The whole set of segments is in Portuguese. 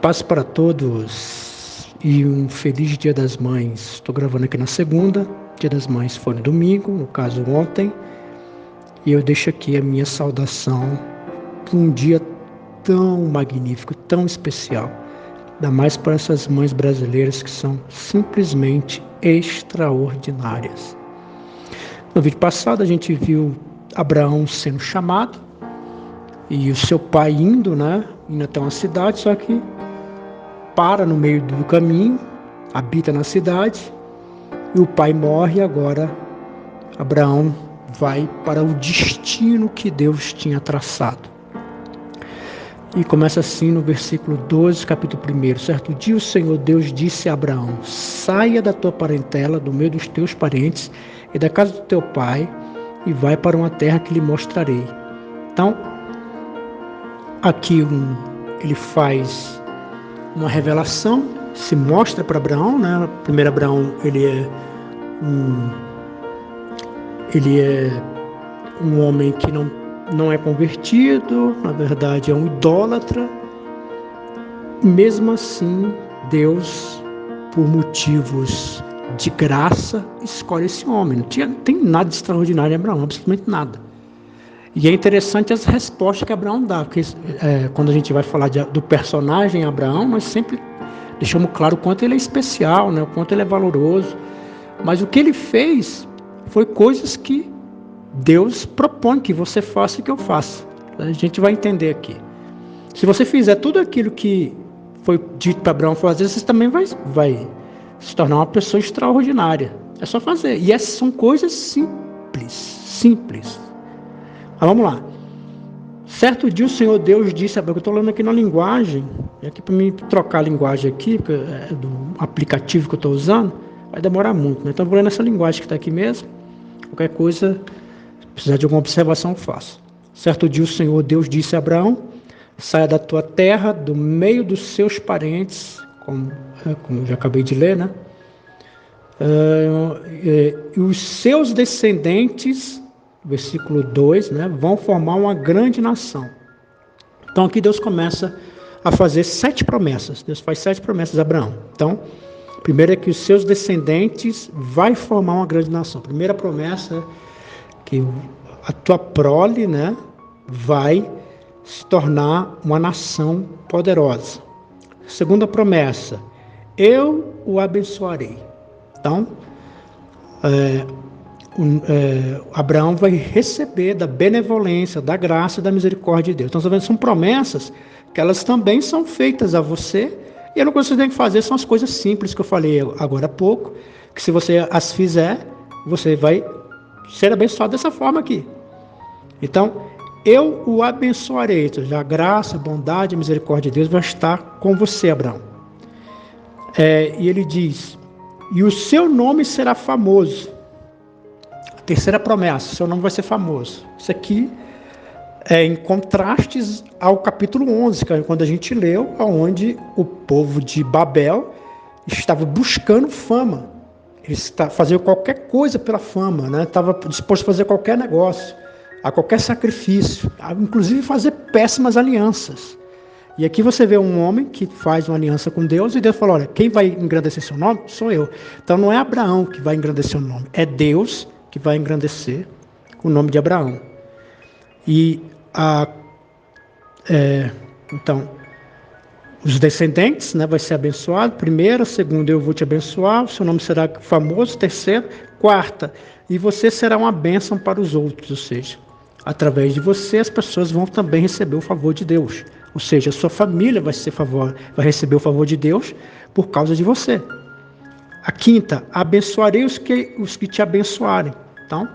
Paz para todos e um feliz Dia das Mães. Estou gravando aqui na segunda, Dia das Mães foi no domingo, no caso ontem, e eu deixo aqui a minha saudação por um dia tão magnífico, tão especial, ainda mais para essas mães brasileiras que são simplesmente extraordinárias. No vídeo passado a gente viu Abraão sendo chamado e o seu pai indo até uma cidade, só que para no meio do caminho, habita na cidade, e o pai morre, e agora Abraão vai para o destino que Deus tinha traçado. E começa assim no versículo 12, capítulo 1. Certo dia o Senhor Deus disse a Abraão: saia da tua parentela, do meio dos teus parentes e da casa do teu pai, e vai para uma terra que lhe mostrarei. Então, aqui ele faz uma revelação, se mostra para Abraão, Primeiro Abraão, ele é um homem que não é convertido, na verdade é um idólatra. Mesmo assim, Deus, por motivos de graça, escolhe esse homem. Não tem nada de extraordinário em Abraão, absolutamente nada. E é interessante as respostas que Abraão dá, porque quando a gente vai falar do personagem Abraão, nós sempre deixamos claro o quanto ele é especial, o quanto ele é valoroso. Mas o que ele fez foi coisas que Deus propõe que você faça e que eu faça. A gente vai entender aqui. Se você fizer tudo aquilo que foi dito para Abraão fazer, você também vai se tornar uma pessoa extraordinária. É só fazer. E essas são coisas simples. Mas vamos lá. Certo dia o Senhor Deus disse a Abraão, eu estou lendo aqui na linguagem, aqui para mim trocar a linguagem aqui, do aplicativo que eu estou usando, vai demorar muito, Então eu vou ler nessa linguagem que está aqui mesmo. Qualquer coisa, se precisar de alguma observação, eu faço. Certo dia o Senhor Deus disse a Abraão: saia da tua terra, do meio dos seus parentes, como eu já acabei de ler, e os seus descendentes, versículo 2, vão formar uma grande nação. Então aqui Deus começa a fazer 7 promessas. Deus faz 7 promessas a Abraão. Então, primeiro é que os seus descendentes vai formar uma grande nação. A primeira promessa é que a tua prole, vai se tornar uma nação poderosa. Segunda promessa, eu o abençoarei. Então, Abraão vai receber da benevolência, da graça e da misericórdia de Deus. Então, são promessas que elas também são feitas a você, e a única coisa que você tem que fazer são as coisas simples que eu falei agora há pouco, que se você as fizer, você vai ser abençoado dessa forma aqui. Então, eu o abençoarei. Então, a graça, a bondade e a misericórdia de Deus vai estar com você, Abraão. E ele diz, e o seu nome será famoso. Terceira promessa, seu nome vai ser famoso. Isso aqui é em contrastes ao capítulo 11, que é quando a gente leu, onde o povo de Babel estava buscando fama. Eles faziam qualquer coisa pela fama, estava disposto a fazer qualquer negócio, a qualquer sacrifício, inclusive fazer péssimas alianças. E aqui você vê um homem que faz uma aliança com Deus, e Deus fala, olha, quem vai engrandecer seu nome? Sou eu. Então não é Abraão que vai engrandecer o nome, é Deus que vai engrandecer o nome de Abraão. E então, os descendentes, vai ser abençoado. Primeira, segunda, eu vou te abençoar, o seu nome será famoso. Terceira, quarta, e você será uma bênção para os outros, ou seja, através de você as pessoas vão também receber o favor de Deus. Ou seja, a sua família vai receber o favor de Deus por causa de você. A quinta, abençoarei os que te abençoarem. Então,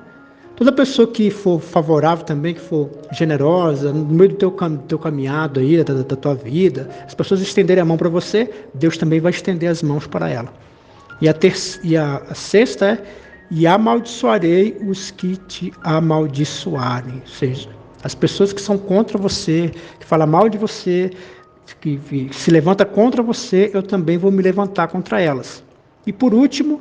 toda pessoa que for favorável também, que for generosa, no meio do teu caminhado aí, da tua vida, as pessoas estenderem a mão para você, Deus também vai estender as mãos para ela. E a sexta é, e amaldiçoarei os que te amaldiçoarem. Ou seja, as pessoas que são contra você, que falam mal de você, que se levanta contra você, eu também vou me levantar contra elas. E por último,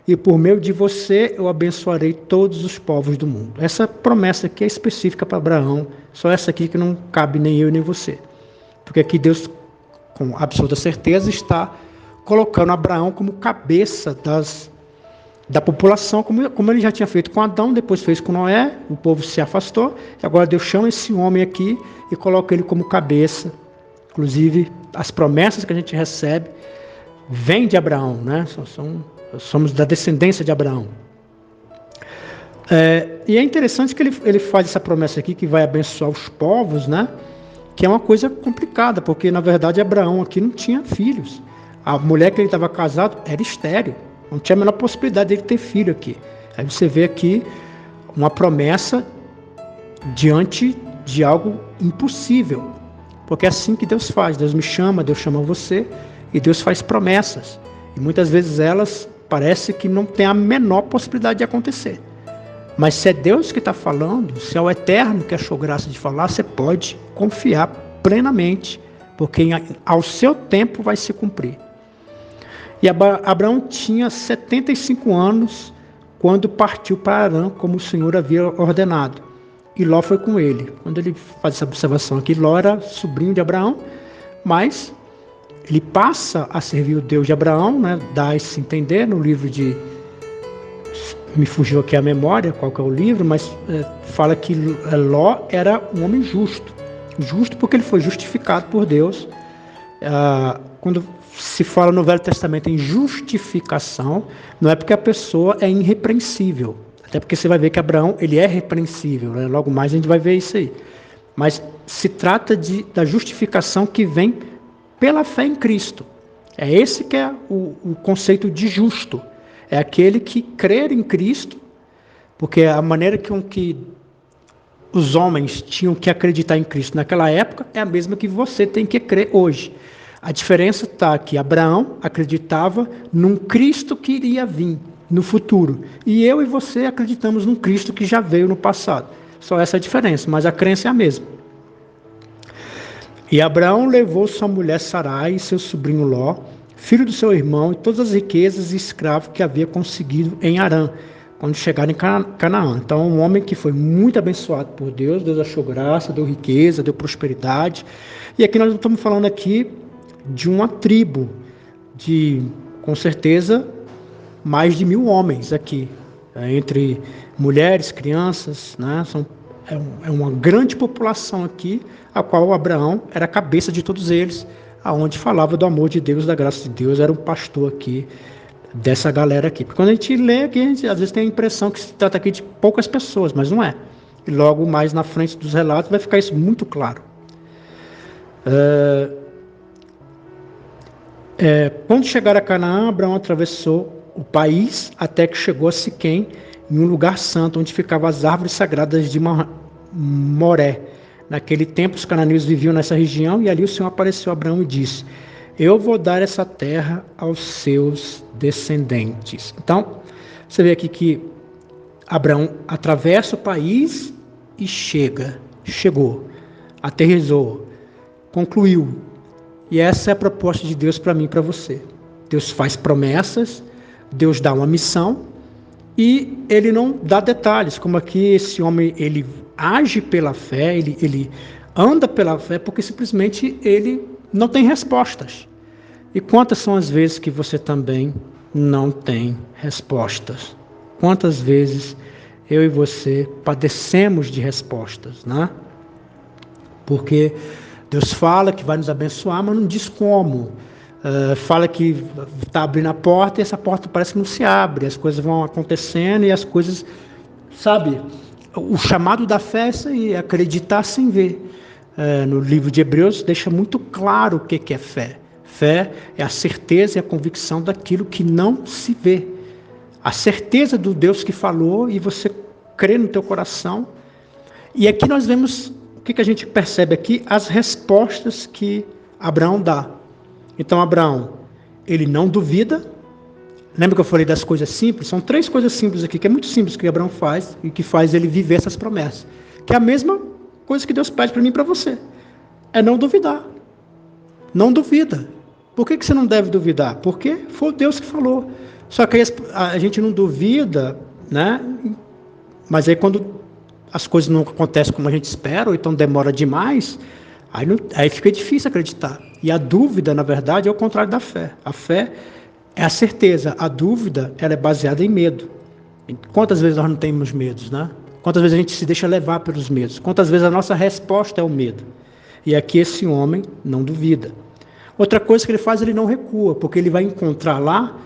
e por meio de você eu abençoarei todos os povos do mundo. Essa promessa aqui é específica para Abraão, só essa aqui que não cabe nem eu nem você. Porque aqui Deus com absoluta certeza, está colocando Abraão como cabeça da população, como ele já tinha feito com Adão, depois fez com Noé, o povo se afastou, e agora Deus chama esse homem aqui e coloca ele como cabeça. Inclusive, as promessas que a gente recebe vêm de Abraão, né? Somos da descendência de Abraão. E é interessante que ele faz essa promessa aqui, que vai abençoar os povos, né? Que é uma coisa complicada, porque na verdade Abraão aqui não tinha filhos. A mulher que ele estava casado era estéril, não tinha a menor possibilidade dele ter filho aqui. Aí você vê aqui uma promessa diante de algo impossível, porque é assim que Deus faz. Deus me chama, Deus chama você, e Deus faz promessas. E muitas vezes elas parece que não tem a menor possibilidade de acontecer. Mas se é Deus que está falando, se é o Eterno que achou graça de falar, você pode confiar plenamente, porque ao seu tempo vai se cumprir. E Abraão tinha 75 anos quando partiu para Harã, como o Senhor havia ordenado. E Ló foi com ele. Quando ele faz essa observação aqui, Ló era sobrinho de Abraão, mas ele passa a servir o Deus de Abraão, né? Dá a se entender no livro de... Me fugiu aqui a memória, qual que é o livro, mas fala que Ló era um homem justo. Justo porque ele foi justificado por Deus. Quando se fala no Velho Testamento em justificação, não é porque a pessoa é irrepreensível. Até porque você vai ver que Abraão, ele é repreensível, né? Logo mais a gente vai ver isso aí. Mas se trata da justificação que vem pela fé em Cristo. É esse que é o conceito de justo. É aquele que crer em Cristo, porque a maneira com que os homens tinham que acreditar em Cristo naquela época é a mesma que você tem que crer hoje. A diferença está que Abraão acreditava num Cristo que iria vir no futuro. E eu e você acreditamos num Cristo que já veio no passado. Só essa é a diferença, mas a crença é a mesma. E Abraão levou sua mulher Sarai e seu sobrinho Ló, filho do seu irmão, e todas as riquezas e escravos que havia conseguido em Harã, quando chegaram em Canaã. Então, um homem que foi muito abençoado por Deus, Deus achou graça, deu riqueza, deu prosperidade. E aqui nós estamos falando aqui de uma tribo, de, com certeza, mais de 1000 homens aqui, entre mulheres, crianças, né? É uma grande população aqui, a qual Abraão era a cabeça de todos eles, aonde falava do amor de Deus, da graça de Deus, era um pastor aqui, dessa galera aqui. Porque quando a gente lê aqui, a gente às vezes tem a impressão que se trata aqui de poucas pessoas, mas não é. E logo mais na frente dos relatos vai ficar isso muito claro. Quando chegaram a Canaã, Abraão atravessou o país até que chegou a Siquém, em um lugar santo, onde ficavam as árvores sagradas de Moré. Naquele tempo, os cananeus viviam nessa região, e ali o Senhor apareceu a Abraão e disse: eu vou dar essa terra aos seus descendentes. Então, você vê aqui que Abraão atravessa o país e chegou, aterrissou, concluiu. E essa é a proposta de Deus para mim e para você. Deus faz promessas, Deus dá uma missão, e ele não dá detalhes, como aqui esse homem, ele age pela fé, ele anda pela fé, porque simplesmente ele não tem respostas. E quantas são as vezes que você também não tem respostas? Quantas vezes eu e você padecemos de respostas, né? Porque Deus fala que vai nos abençoar, mas não diz como. Fala que está abrindo a porta e essa porta parece que não se abre, as coisas vão acontecendo e as coisas, sabe, o chamado da fé é isso aí, é acreditar sem ver. No livro de Hebreus deixa muito claro o que é fé. Fé é a certeza e a convicção daquilo que não se vê. A certeza do Deus que falou e você crê no teu coração. E aqui nós vemos, o que a gente percebe aqui? As respostas que Abraão dá. Então, Abraão, ele não duvida. Lembra que eu falei das coisas simples? São 3 coisas simples aqui, que é muito simples que Abraão faz e que faz ele viver essas promessas. Que é a mesma coisa que Deus pede para mim e para você. É não duvidar. Não duvida. Por que você não deve duvidar? Porque foi Deus que falou. Só que aí a gente não duvida, né? Mas aí quando as coisas não acontecem como a gente espera, ou então demora demais, Aí fica difícil acreditar. E a dúvida, na verdade, é o contrário da fé. A fé é a certeza. A dúvida, ela é baseada em medo. Quantas vezes nós não temos medos, né? Quantas vezes a gente se deixa levar pelos medos? Quantas vezes a nossa resposta é o medo? E aqui esse homem não duvida. Outra coisa que ele faz, ele não recua, porque ele vai encontrar lá,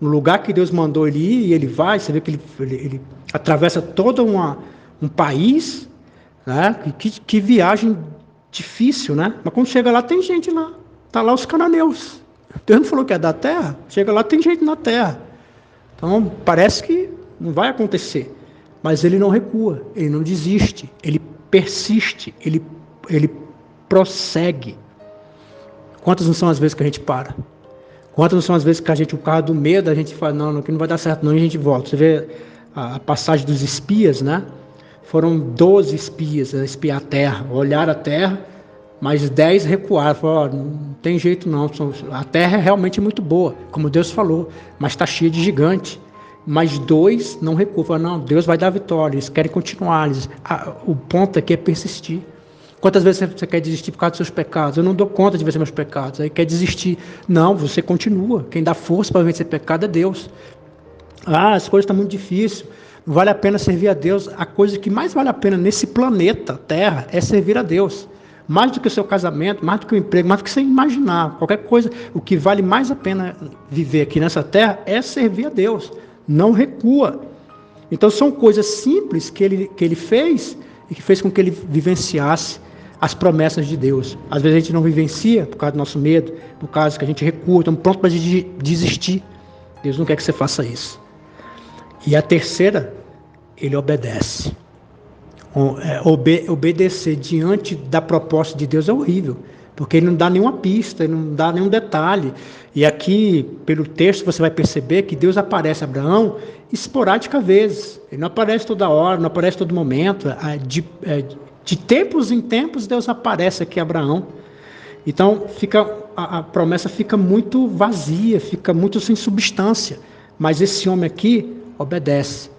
no lugar que Deus mandou ele ir, e ele vai, você vê que ele atravessa todo um país, né? Que viagem difícil, né? Mas quando chega lá, tem gente lá. Está lá os cananeus. Deus não falou que é da terra? Chega lá, tem gente na terra. Então, parece que não vai acontecer. Mas ele não recua, ele não desiste, ele persiste, ele prossegue. Quantas não são as vezes que a gente para? Quantas não são as vezes que a gente, por causa do medo, a gente fala, não, aqui não vai dar certo não, e a gente volta. Você vê a passagem dos espias, né? Foram 12 espias a espiar a terra, olharam a terra, mas 10 recuaram, falaram, não tem jeito não, a terra é realmente muito boa, como Deus falou, mas está cheia de gigante. Mas 2 não recuam, falaram, não, Deus vai dar vitória, eles querem continuar, o ponto aqui é persistir. Quantas vezes você quer desistir por causa dos seus pecados? Eu não dou conta de vencer meus pecados. Aí quer desistir. Não, você continua. Quem dá força para vencer pecado é Deus. As coisas estão muito difíceis. Não vale a pena servir a Deus. A coisa que mais vale a pena nesse planeta Terra é servir a Deus. Mais do que o seu casamento, mais do que o emprego, mais do que você imaginar. Qualquer coisa, o que vale mais a pena viver aqui nessa Terra é servir a Deus. Não recua. Então são coisas simples que ele fez e que fez com que ele vivenciasse as promessas de Deus. Às vezes a gente não vivencia por causa do nosso medo, por causa que a gente recua, estamos prontos para desistir. Deus não quer que você faça isso. E a terceira, ele obedece. Obedecer diante da proposta de Deus é horrível, porque ele não dá nenhuma pista, ele não dá nenhum detalhe. E aqui, pelo texto, você vai perceber que Deus aparece a Abraão esporádica vezes. Ele não aparece toda hora, não aparece todo momento. De tempos em tempos, Deus aparece aqui a Abraão. Então, a promessa fica muito vazia, fica muito sem substância. Mas esse homem aqui obedece.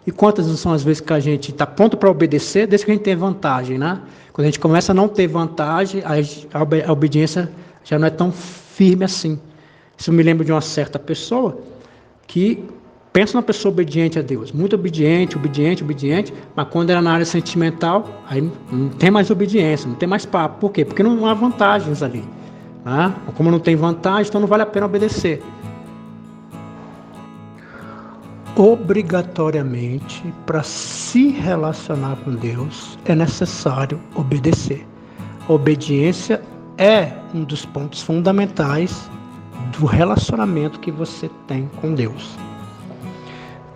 E quantas não são as vezes que a gente está pronto para obedecer, desde que a gente tem vantagem, né? Quando a gente começa a não ter vantagem, a obediência já não é tão firme assim. Isso me lembra de uma certa pessoa que pensa numa pessoa obediente a Deus, muito obediente, mas quando era na área sentimental, aí não tem mais obediência, não tem mais papo. Por quê? Porque não há vantagens ali. Né? Como não tem vantagem, então não vale a pena obedecer. Obrigatoriamente, para se relacionar com Deus, é necessário obedecer. A obediência é um dos pontos fundamentais do relacionamento que você tem com Deus.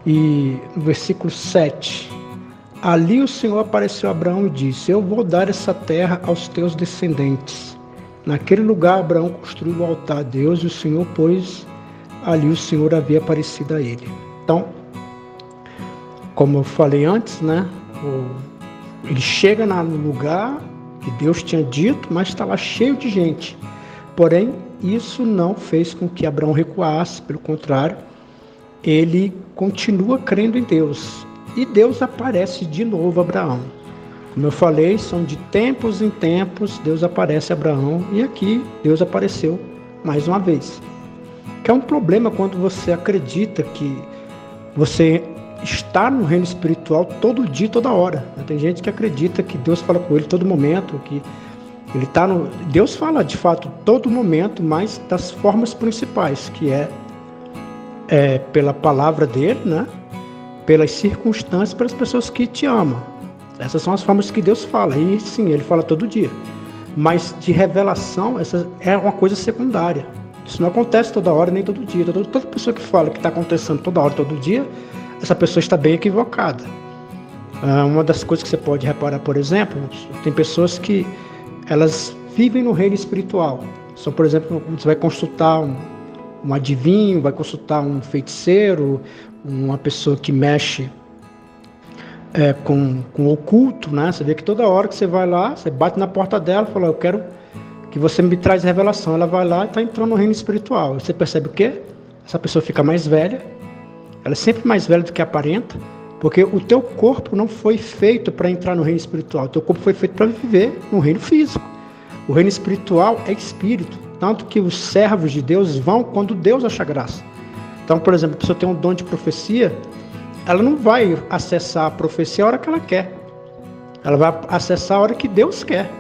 E no versículo 7, ali o Senhor apareceu a Abraão e disse, eu vou dar essa terra aos teus descendentes. Naquele lugar Abraão construiu o altar a Deus e o Senhor, pois ali o Senhor havia aparecido a ele. Então, como eu falei antes, né? Ele chega no lugar que Deus tinha dito, mas está lá cheio de gente. Porém, isso não fez com que Abraão recuasse, pelo contrário, ele continua crendo em Deus. E Deus aparece de novo a Abraão. Como eu falei, são de tempos em tempos, Deus aparece a Abraão, e aqui Deus apareceu mais uma vez. Que é um problema quando você acredita que você está no reino espiritual todo dia, toda hora. Tem gente que acredita que Deus fala com ele todo momento, que ele está no... Deus fala de fato todo momento, mas das formas principais, que é pela palavra dele, né? Pelas circunstâncias, pelas pessoas que te amam. Essas são as formas que Deus fala, e sim, ele fala todo dia. Mas de revelação, essa é uma coisa secundária. Isso não acontece toda hora, nem todo dia. Toda pessoa que fala que está acontecendo toda hora, todo dia, essa pessoa está bem equivocada. Uma das coisas que você pode reparar, por exemplo, tem pessoas que elas vivem no reino espiritual. São, por exemplo, você vai consultar um adivinho, vai consultar um feiticeiro, uma pessoa que mexe com o oculto, né? Você vê que toda hora que você vai lá, você bate na porta dela e fala, eu quero que você me traz revelação. Ela vai lá e está entrando no reino espiritual. Você percebe o quê? Essa pessoa fica mais velha, ela é sempre mais velha do que aparenta, porque o teu corpo não foi feito para entrar no reino espiritual, o teu corpo foi feito para viver no reino físico. O reino espiritual é espírito, tanto que os servos de Deus vão quando Deus acha graça. Então, por exemplo, a pessoa tem um dom de profecia, ela não vai acessar a profecia a hora que ela quer. Ela vai acessar a hora que Deus quer.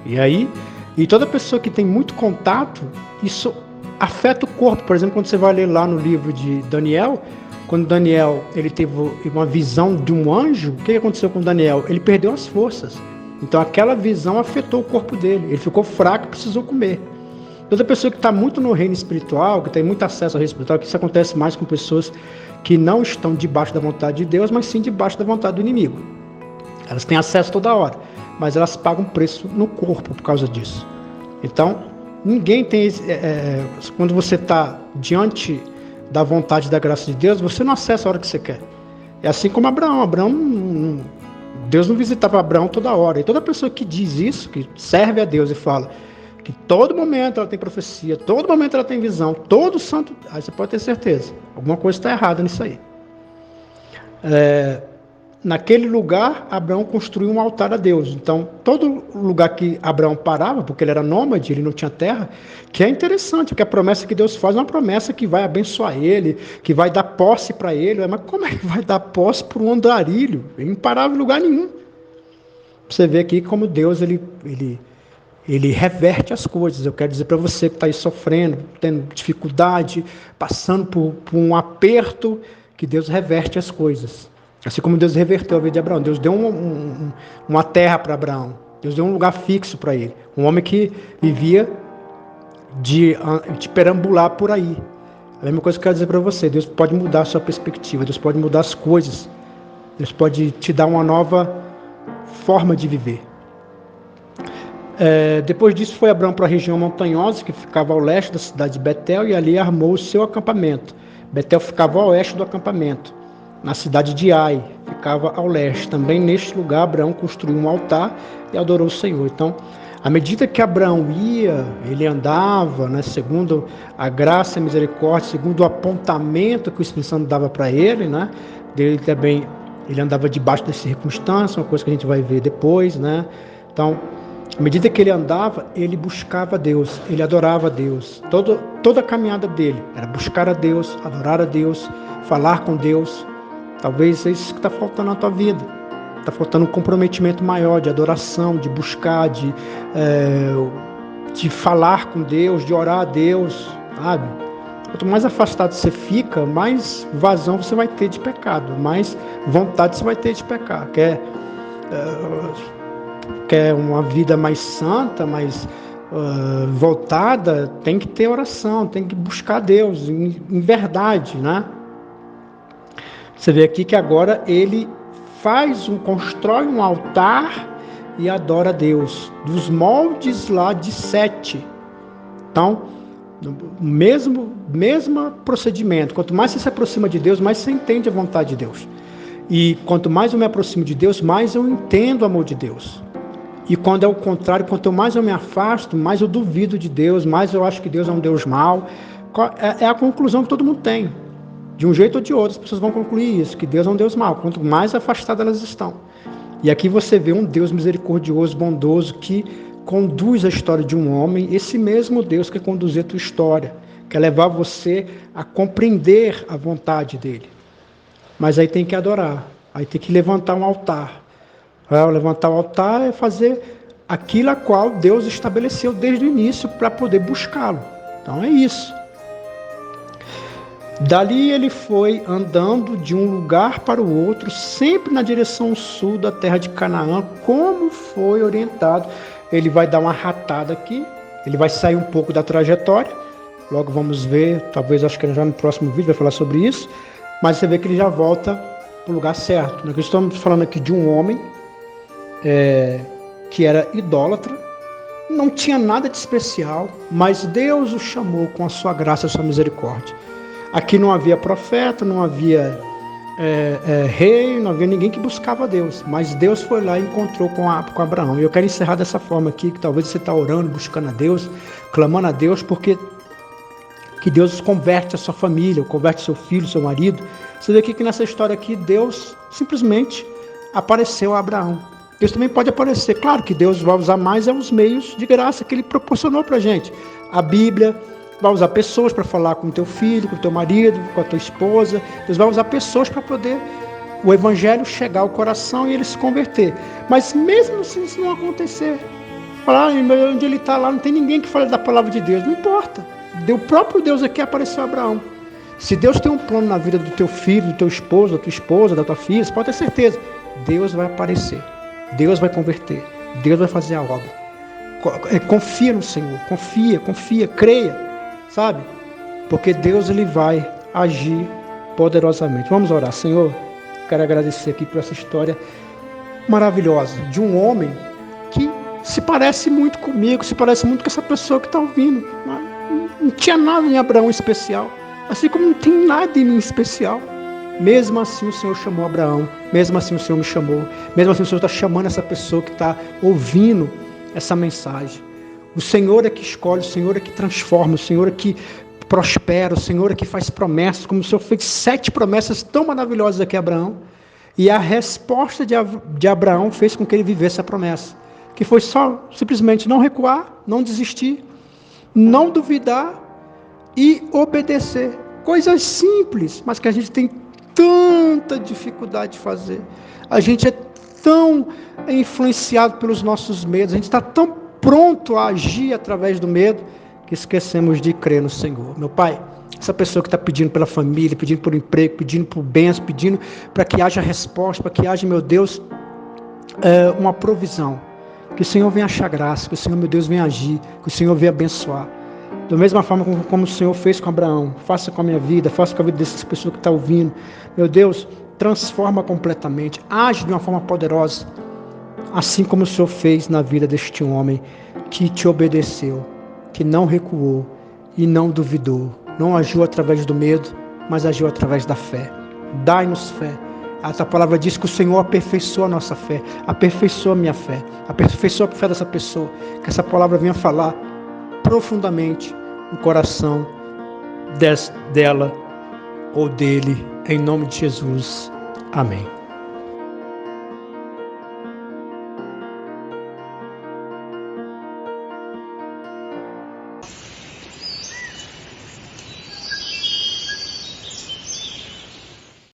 E toda pessoa que tem muito contato, isso afeta o corpo. Por exemplo, quando você vai ler lá no livro de Daniel, quando Daniel ele teve uma visão de um anjo, o que aconteceu com Daniel? Ele perdeu as forças. Então aquela visão afetou o corpo dele. Ele ficou fraco e precisou comer. Toda pessoa que está muito no reino espiritual, que tem muito acesso ao reino espiritual, que isso acontece mais com pessoas que não estão debaixo da vontade de Deus, mas sim debaixo da vontade do inimigo. Elas têm acesso toda hora, mas elas pagam preço no corpo por causa disso. Então, ninguém tem... quando você está diante da vontade e da graça de Deus, você não acessa a hora que você quer. É assim como Abraão. Deus não visitava Abraão toda hora. E toda pessoa que diz isso, que serve a Deus e fala que todo momento ela tem profecia, todo momento ela tem visão, todo santo... Aí você pode ter certeza, alguma coisa está errada nisso aí. Naquele lugar, Abraão construiu um altar a Deus. Então, todo lugar que Abraão parava, porque ele era nômade, ele não tinha terra, que é interessante, porque a promessa que Deus faz é uma promessa que vai abençoar ele, que vai dar posse para ele. Mas como é que vai dar posse para um andarilho? Ele não parava em lugar nenhum. Você vê aqui como Deus ele reverte as coisas. Eu quero dizer para você que está aí sofrendo, tendo dificuldade, passando por um aperto, que Deus reverte as coisas. Assim como Deus reverteu a vida de Abraão. Deus deu uma terra para Abraão. Deus deu um lugar fixo para ele. Um homem que vivia de perambular por aí. A mesma coisa que eu quero dizer para você. Deus pode mudar a sua perspectiva. Deus pode mudar as coisas. Deus pode te dar uma nova forma de viver. Depois disso foi Abraão para a região montanhosa, que ficava ao leste da cidade de Betel, e ali armou o seu acampamento. Betel ficava ao oeste do acampamento. Na cidade de Ai, ficava ao leste. Também neste lugar, Abraão construiu um altar e adorou o Senhor. Então, à medida que Abraão ia, ele andava, né, segundo a graça e a misericórdia, segundo o apontamento que o Espírito Santo dava para ele, né, dele também, ele andava debaixo das circunstâncias, uma coisa que a gente vai ver depois, né. Então, à medida que ele andava, ele buscava a Deus, ele adorava a Deus. Toda a caminhada dele era buscar a Deus, adorar a Deus, falar com Deus. Talvez é isso que está faltando na tua vida. Está faltando um comprometimento maior de adoração, de buscar, de falar com Deus, de orar a Deus, sabe? Quanto mais afastado você fica, mais vazão você vai ter de pecado, mais vontade você vai ter de pecar. Quer uma vida mais santa, mais voltada, tem que ter oração, tem que buscar Deus em verdade, né? Você vê aqui que agora ele constrói um altar e adora a Deus, dos moldes lá de Sete. Então, mesmo procedimento. Quanto mais você se aproxima de Deus, mais você entende a vontade de Deus. E quanto mais eu me aproximo de Deus, mais eu entendo o amor de Deus. E quando é o contrário, quanto mais eu me afasto, mais eu duvido de Deus, mais eu acho que Deus é um Deus mau. É a conclusão que todo mundo tem. De um jeito ou de outro, as pessoas vão concluir isso, que Deus é um Deus mau, quanto mais afastadas elas estão. E aqui você vê um Deus misericordioso, bondoso, que conduz a história de um homem, esse mesmo Deus que quer conduzir a tua história, quer levar você a compreender a vontade dele. Mas aí tem que adorar, aí tem que levantar um altar. Levantar o altar é fazer aquilo a qual Deus estabeleceu desde o início para poder buscá-lo. Então é isso. Dali ele foi andando de um lugar para o outro, sempre na direção sul da terra de Canaã, como foi orientado. Ele vai dar uma ratada aqui, ele vai sair um pouco da trajetória, logo vamos ver, talvez acho que já no próximo vídeo vai falar sobre isso, mas você vê que ele já volta para o lugar certo. Nós estamos falando aqui de um homem que era idólatra, não tinha nada de especial, mas Deus o chamou com a sua graça e a sua misericórdia. Aqui não havia profeta, não havia rei, não havia ninguém que buscava Deus. Mas Deus foi lá e encontrou com Abraão. E eu quero encerrar dessa forma aqui, que talvez você está orando, buscando a Deus, clamando a Deus, porque que Deus converte a sua família, converte seu filho, seu marido. Você vê aqui que nessa história aqui, Deus simplesmente apareceu a Abraão. Deus também pode aparecer. Claro que Deus vai usar mais os meios de graça que Ele proporcionou para a gente. A Bíblia, vai usar pessoas para falar com o teu filho, com o teu marido, com a tua esposa. Deus vai usar pessoas para poder o Evangelho chegar ao coração e ele se converter. Mas mesmo se isso não acontecer, falar, onde ele está lá, não tem ninguém que fale da palavra de Deus. Não importa. O próprio Deus aqui apareceu a Abraão. Se Deus tem um plano na vida do teu filho, do teu esposo, da tua esposa, da tua filha, você pode ter certeza. Deus vai aparecer. Deus vai converter. Deus vai fazer a obra. Confia no Senhor. Confia, creia. Sabe? Porque Deus ele vai agir poderosamente. Vamos orar. Senhor, quero agradecer aqui por essa história maravilhosa de um homem que se parece muito comigo, se parece muito com essa pessoa que está ouvindo. Não tinha nada em Abraão especial, assim como não tem nada em mim especial. Mesmo assim o Senhor chamou Abraão, mesmo assim o Senhor me chamou, mesmo assim o Senhor está chamando essa pessoa que está ouvindo essa mensagem. O Senhor é que escolhe, o Senhor é que transforma, o Senhor é que prospera, o Senhor é que faz promessas, como o Senhor fez 7 promessas tão maravilhosas aqui a Abraão, e a resposta de Abraão fez com que ele vivesse a promessa, que foi só simplesmente não recuar, não desistir, não duvidar e obedecer. Coisas simples, mas que a gente tem tanta dificuldade de fazer. A gente é tão influenciado pelos nossos medos, a gente está tão pronto a agir através do medo, que esquecemos de crer no Senhor. Meu Pai, essa pessoa que está pedindo pela família, pedindo por emprego, pedindo por bênção, pedindo para que haja resposta, para que haja, meu Deus, uma provisão. Que o Senhor venha achar graça, que o Senhor, meu Deus, venha agir, que o Senhor venha abençoar. Da mesma forma como o Senhor fez com Abraão, faça com a minha vida, faça com a vida dessas pessoas que estão ouvindo. Meu Deus, transforma completamente, age de uma forma poderosa, assim como o Senhor fez na vida deste homem que te obedeceu, que não recuou e não duvidou, não agiu através do medo, mas agiu através da fé. Dai-nos fé. Essa palavra diz que o Senhor aperfeiçoa a nossa fé, aperfeiçoa a minha fé, aperfeiçoa a fé dessa pessoa, que essa palavra venha falar profundamente no coração dela ou dele, em nome de Jesus. Amém.